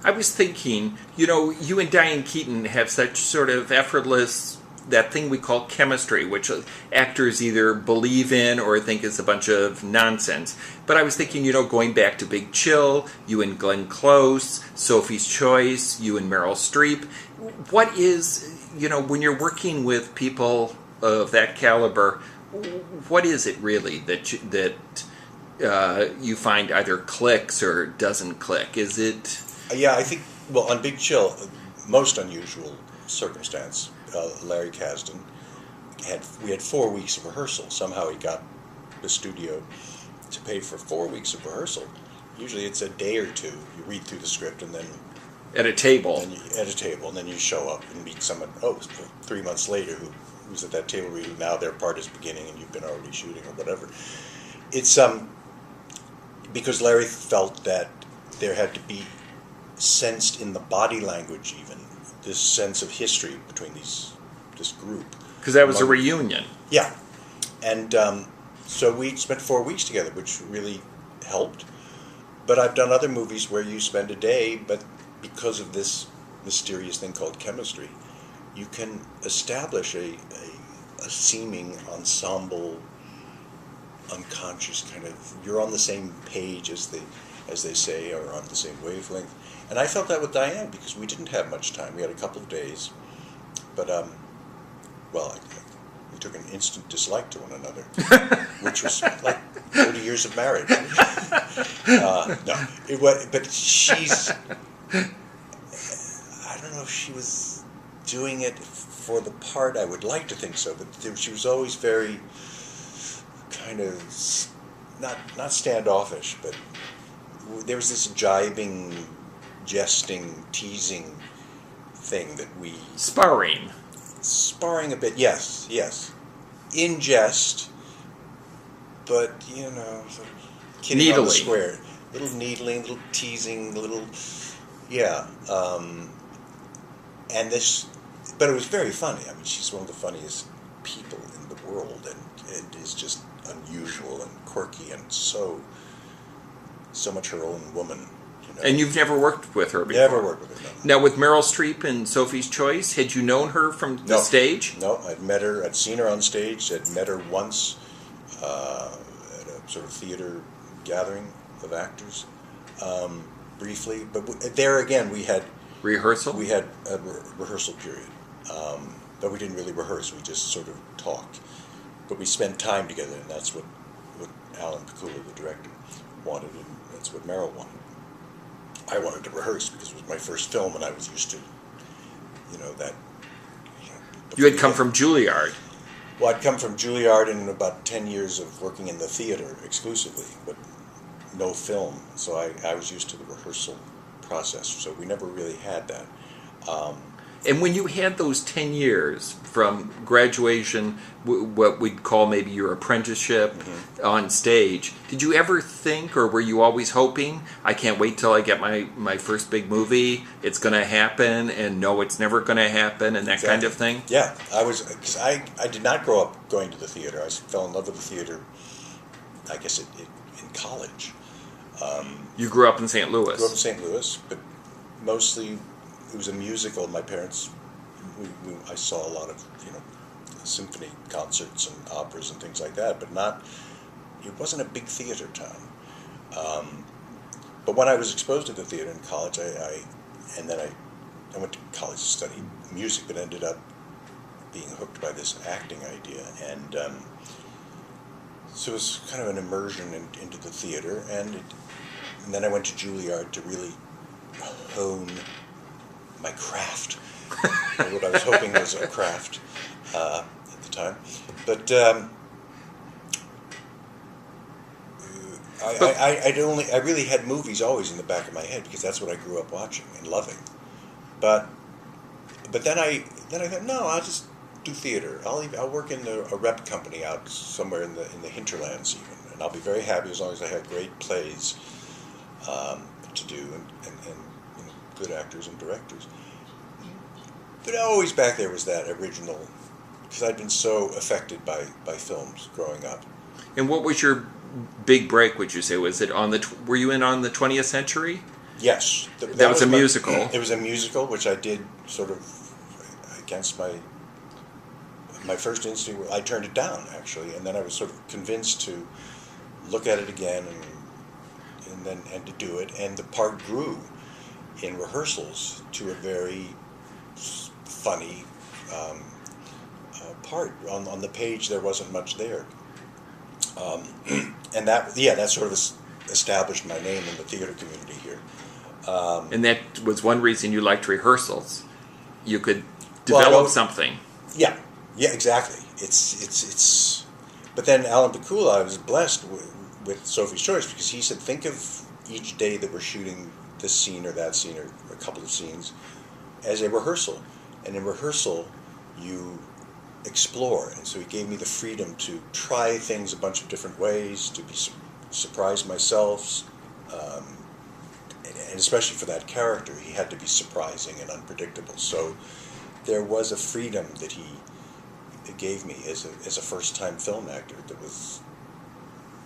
I was thinking, you and Diane Keaton have such sort of effortless, that thing we call chemistry, which actors either believe in or think is a bunch of nonsense. But I was thinking, going back to Big Chill, you and Glenn Close, Sophie's Choice, you and Meryl Streep. What is, when you're working with people of that caliber, what is it really that you find either clicks or doesn't click? Is it... Yeah, I think, well, on Big Chill, most unusual circumstance, Larry Kasdan, we had 4 weeks of rehearsal. Somehow he got the studio to pay for 4 weeks of rehearsal. Usually it's a day or two. You read through the script and then... At a table. And then you show up and meet someone, 3 months later, who's at that table reading. Now their part is beginning and you've been already shooting or whatever. It's because Larry felt that there had to be sensed in the body language even this sense of history between this group. Because that was a reunion. Yeah. And so we spent 4 weeks together, which really helped. But I've done other movies where you spend a day, but because of this mysterious thing called chemistry, you can establish a seeming ensemble, unconscious kind of, you're on the same page as they say, or on the same wavelength. And I felt that with Diane because we didn't have much time. We had a couple of days, but we took an instant dislike to one another, which was like 30 years of marriage. No, it was. But she's. I don't know if she was doing it for the part. I would like to think so, but she was always very kind of not standoffish, but there was this jibing, jesting, teasing thing that we... Sparring a bit, yes. In jest, but, sort of kidding needling. on the square. Little needling, little teasing, yeah. And this... But it was very funny. I mean, she's one of the funniest people in the world, and is just unusual and quirky and so much her own woman. And you've never worked with her before? Never worked with her, no. Now, with Meryl Streep and Sophie's Choice, had you known her from the stage? No, I'd seen her on stage. I'd met her once at a sort of theater gathering of actors, briefly. But there again, we had... Rehearsal? We had a rehearsal period. But we didn't really rehearse. We just sort of talked. But we spent time together, and that's what Alan Pakula, the director, wanted, and that's what Meryl wanted. I wanted to rehearse because it was my first film, and I was used to, that. You had come from Juilliard. Well, I'd come from Juilliard and about 10 years of working in the theater exclusively, but no film. So I was used to the rehearsal process. So we never really had that. And when you had those 10 years from graduation, what we'd call maybe your apprenticeship on stage, did you ever think, or were you always hoping, I can't wait till I get my first big movie, it's going to happen, and no, it's never going to happen, and that kind of thing? Yeah, because I did not grow up going to the theater. I fell in love with the theater, I guess, in college. You grew up in St. Louis? Grew up in St. Louis, but mostly... It was a musical. My parents, I saw a lot of, symphony concerts and operas and things like that, but it wasn't a big theater town. But when I was exposed to the theater in college, I went to college to study music, but ended up being hooked by this acting idea. And so it was kind of an immersion into the theater, and then I went to Juilliard to really hone my craft, what I was hoping was a craft at the time. But I really had movies always in the back of my head because that's what I grew up watching and loving. But then I thought, no, I'll just do theater. I'll work in a rep company out somewhere in the hinterlands even, and I'll be very happy as long as I have great plays to do and good actors and directors. But always back there was that original, because I'd been so affected by films growing up. And what was your big break, would you say? Was it were you in on the 20th Century? Yes, That was a musical. It was a musical, which I did sort of against my first instinct. I turned it down actually, and then I was sort of convinced to look at it again and to do it. And the part grew in rehearsals to a very funny part. On the page, there wasn't much there, and that sort of established my name in the theater community here. And that was one reason you liked rehearsals. You could Well, develop something. Yeah, yeah, exactly. It's. But then Alan Pakula, I was blessed with Sophie's Choice because he said, think of each day that we're shooting this scene or that scene or a couple of scenes as a rehearsal, and in rehearsal you explore. And so he gave me the freedom to try things a bunch of different ways, to be surprise myself. And especially for that character, he had to be surprising and unpredictable. So there was a freedom that he gave me as a first-time film actor that was,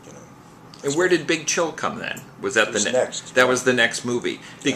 you know. And where did Big Chill come then? Was that It was next. That was the next movie.